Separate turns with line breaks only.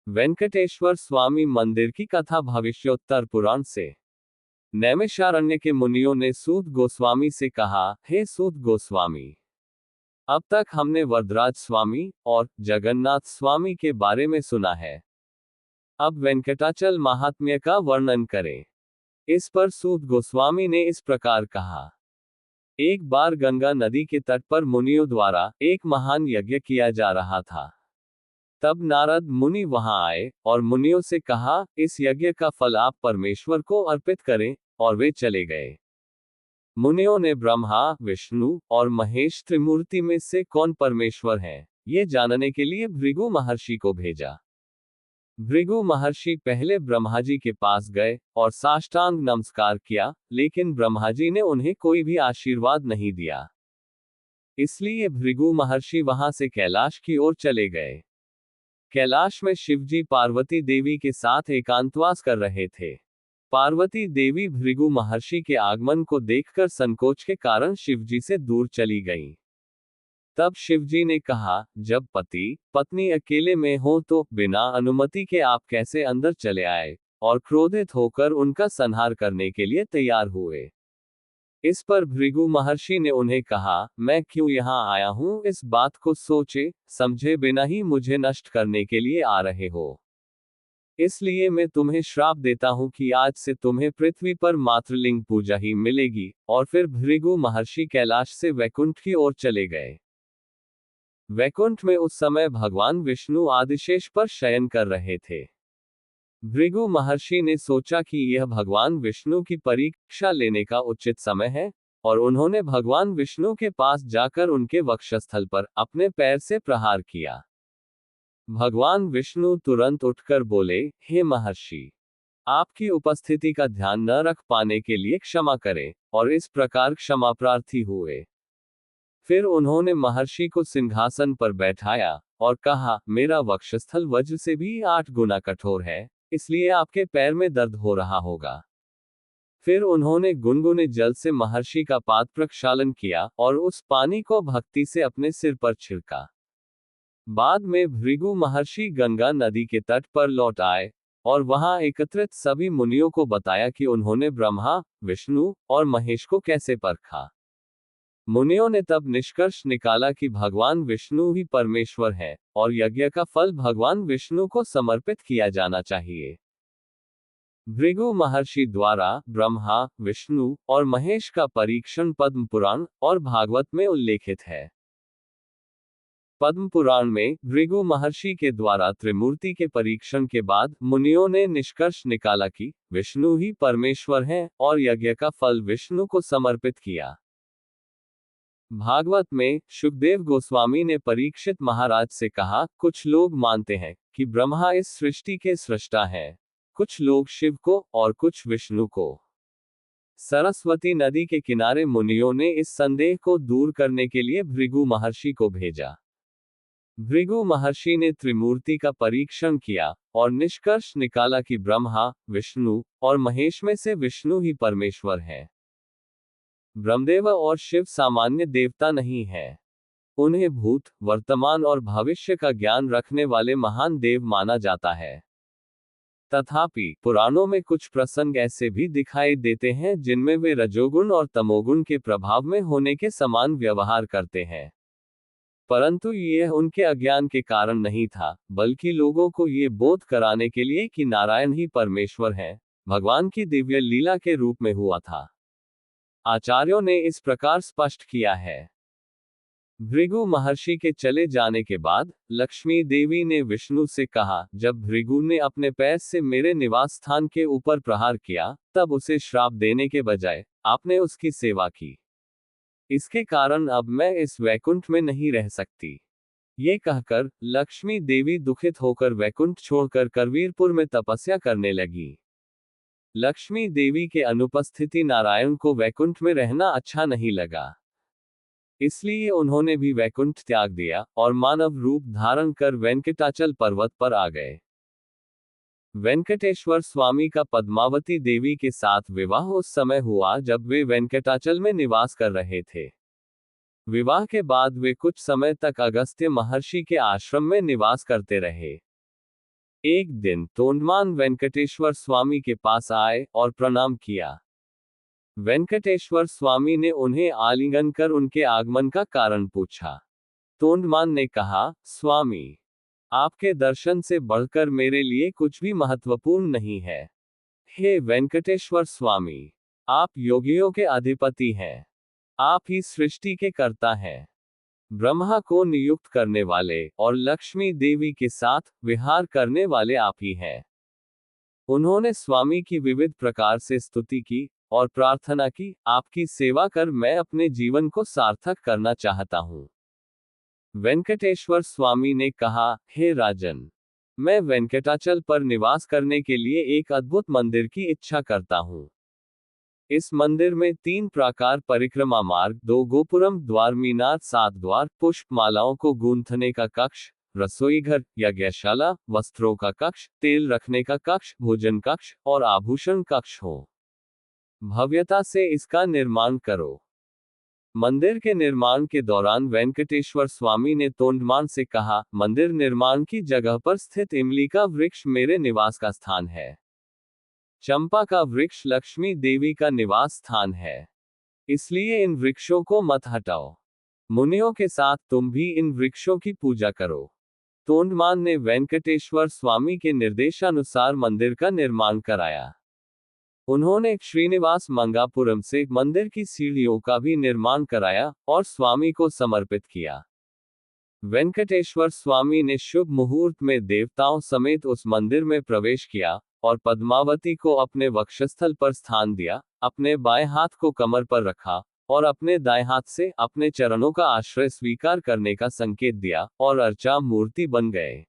वेंकटेश्वर स्वामी मंदिर की कथा भविष्योत्तर पुराण से। नैमिषारण्य के मुनियों ने सूत गोस्वामी से कहा, हे सूत गोस्वामी, अब तक हमने वरदराज स्वामी और जगन्नाथ स्वामी के बारे में सुना है। अब वेंकटाचल महात्म्य का वर्णन करें। इस पर सूत गोस्वामी ने इस प्रकार कहा। एक बार गंगा नदी के तट पर मुनियों द्वारा एक महान यज्ञ किया जा रहा था। तब नारद मुनि वहां आए और मुनियों से कहा, इस यज्ञ का फल आप परमेश्वर को अर्पित करें, और वे चले गए। मुनियों ने ब्रह्मा, विष्णु और महेश त्रिमूर्ति में से कौन परमेश्वर है, ये जानने के लिए भृगु महर्षि को भेजा। भृगु महर्षि पहले ब्रह्मा जी के पास गए और साष्टांग नमस्कार किया, लेकिन ब्रह्मा जी ने उन्हें कोई भी आशीर्वाद नहीं दिया। इसलिए भृगु महर्षि वहां से कैलाश की ओर चले गए। कैलाश में शिवजी पार्वती देवी के साथ एकांतवास कर रहे थे। पार्वती देवी भृगु महर्षि के आगमन को देखकर संकोच के कारण शिवजी से दूर चली गईं। तब शिवजी ने कहा, जब पति पत्नी अकेले में हो तो बिना अनुमति के आप कैसे अंदर चले आए, और क्रोधित होकर उनका संहार करने के लिए तैयार हुए। इस पर भृगु महर्षि ने उन्हें कहा, मैं क्यों यहाँ आया हूँ, इस बात को सोचे समझे बिना ही मुझे नष्ट करने के लिए आ रहे हो। इसलिए मैं तुम्हें श्राप देता हूँ कि आज से तुम्हें पृथ्वी पर मातृलिंग पूजा ही मिलेगी। और फिर भृगु महर्षि कैलाश से वैकुंठ की ओर चले गए। वैकुंठ में उस समय भगवान विष्णु आदिशेष पर शयन कर रहे थे। भृगु महर्षि ने सोचा कि यह भगवान विष्णु की परीक्षा लेने का उचित समय है, और उन्होंने भगवान विष्णु के पास जाकर उनके वक्षस्थल पर अपने पैर से प्रहार किया। भगवान विष्णु तुरंत उठकर बोले, हे महर्षि, आपकी उपस्थिति का ध्यान न रख पाने के लिए क्षमा करें, और इस प्रकार क्षमा प्रार्थी हुए। फिर उन्होंने महर्षि को सिंहासन पर बैठाया और कहा, मेरा वक्षस्थल वज्र से भी 8 गुना कठोर है, इसलिए आपके पैर में दर्द हो रहा होगा। फिर उन्होंने गुनगुने जल से महर्षि का पाद प्रक्षालन किया और उस पानी को भक्ति से अपने सिर पर छिड़का। बाद में भृगु महर्षि गंगा नदी के तट पर लौट आए और वहां एकत्रित सभी मुनियों को बताया कि उन्होंने ब्रह्मा, विष्णु और महेश को कैसे परखा। मुनियों ने तब निष्कर्ष निकाला कि भगवान विष्णु ही परमेश्वर है, और यज्ञ का फल भगवान विष्णु को समर्पित किया जाना चाहिए। भृगु महर्षि द्वारा ब्रह्मा, विष्णु और महेश का परीक्षण पद्म पुराण और भागवत में उल्लेखित है। पद्म पुराण में भृगु महर्षि के द्वारा त्रिमूर्ति के परीक्षण के बाद मुनियों ने निष्कर्ष निकाला कि विष्णु ही परमेश्वर हैं, और यज्ञ का फल विष्णु को समर्पित किया। भागवत में शुकदेव गोस्वामी ने परीक्षित महाराज से कहा, कुछ लोग मानते हैं कि ब्रह्मा इस सृष्टि के सृष्टा हैं, कुछ लोग शिव को और कुछ विष्णु को। सरस्वती नदी के किनारे मुनियों ने इस संदेह को दूर करने के लिए भृगु महर्षि को भेजा। भृगु महर्षि ने त्रिमूर्ति का परीक्षण किया और निष्कर्ष निकाला कि ब्रह्मा, विष्णु और महेश में से विष्णु ही परमेश्वर है। ब्रह्मदेव और शिव सामान्य देवता नहीं है। उन्हें भूत, वर्तमान और भविष्य का ज्ञान रखने वाले महान देव माना जाता है। तथापि पुराणों में कुछ प्रसंग ऐसे भी दिखाई देते हैं जिनमें वे रजोगुण और तमोगुण के प्रभाव में होने के समान व्यवहार करते हैं। परंतु यह उनके अज्ञान के कारण नहीं था, बल्कि लोगों को ये बोध कराने के लिए कि नारायण ही परमेश्वर हैं, भगवान की दिव्य लीला के रूप में हुआ था। आचार्यों ने इस प्रकार स्पष्ट किया है। भृगु महर्षि के चले जाने के बाद लक्ष्मी देवी ने विष्णु से कहा, जब भृगु ने अपने पैर से मेरे निवास स्थान के ऊपर प्रहार किया, तब उसे श्राप देने के बजाय आपने उसकी सेवा की। इसके कारण अब मैं इस वैकुंठ में नहीं रह सकती। ये कहकर लक्ष्मी देवी दुखित होकर वैकुंठ छोड़कर करवीरपुर में तपस्या करने लगी। लक्ष्मी देवी के अनुपस्थिति नारायण को वैकुंठ में रहना अच्छा नहीं लगा। इसलिए उन्होंने भी वैकुंठ त्याग दिया और मानव रूप धारण कर वेंकटाचल पर्वत पर आ गए। वेंकटेश्वर स्वामी का पद्मावती देवी के साथ विवाह उस समय हुआ जब वे वेंकटाचल में निवास कर रहे थे। विवाह के बाद वे कुछ समय तक अगस्त्य महर्षि के आश्रम में निवास करते रहे। एक दिन तोंडमान वेंकटेश्वर स्वामी के पास आए और प्रणाम किया। वेंकटेश्वर स्वामी ने उन्हें आलिंगन कर उनके आगमन का कारण पूछा। तोंडमान ने कहा, स्वामी, आपके दर्शन से बढ़कर मेरे लिए कुछ भी महत्वपूर्ण नहीं है। हे वेंकटेश्वर स्वामी, आप योगियों के अधिपति हैं। आप ही सृष्टि के कर्ता हैं। ब्रह्मा को नियुक्त करने वाले और लक्ष्मी देवी के साथ विहार करने वाले आप ही हैं। उन्होंने स्वामी की विविध प्रकार से स्तुति की और प्रार्थना की, आपकी सेवा कर मैं अपने जीवन को सार्थक करना चाहता हूँ। वेंकटेश्वर स्वामी ने कहा, हे राजन, मैं वेंकटाचल पर निवास करने के लिए एक अद्भुत मंदिर की इच्छा करता हूँ। इस मंदिर में 3 प्राकार परिक्रमा मार्ग, 2 गोपुरम, द्वार मीनार, 7 द्वार, पुष्प मालाओं को गूंथने का कक्ष, रसोई घर, यज्ञशाला, वस्त्रों का कक्ष, तेल रखने का कक्ष, भोजन कक्ष और आभूषण कक्ष हो। भव्यता से इसका निर्माण करो। मंदिर के निर्माण के दौरान वेंकटेश्वर स्वामी ने तोंडमान से कहा, मंदिर निर्माण की जगह पर स्थित इमली का वृक्ष मेरे निवास का स्थान है। चंपा का वृक्ष लक्ष्मी देवी का निवास स्थान है। इसलिए इन वृक्षों को मत हटाओ। मुनियों के साथ तुम भी इन वृक्षों की पूजा करो। तोंडमान ने वेंकटेश्वर स्वामी के निर्देशानुसार मंदिर का निर्माण कराया। उन्होंने श्रीनिवास मंगापुरम से मंदिर की सीढ़ियों का भी निर्माण कराया और स्वामी को समर्पित किया। वेंकटेश्वर स्वामी ने शुभ मुहूर्त में देवताओं समेत उस मंदिर में प्रवेश किया और पद्मावती को अपने वक्षस्थल पर स्थान दिया, अपने बाएं हाथ को कमर पर रखा और अपने दाएं हाथ से अपने चरणों का आश्रय स्वीकार करने का संकेत दिया और अर्चा मूर्ति बन गए।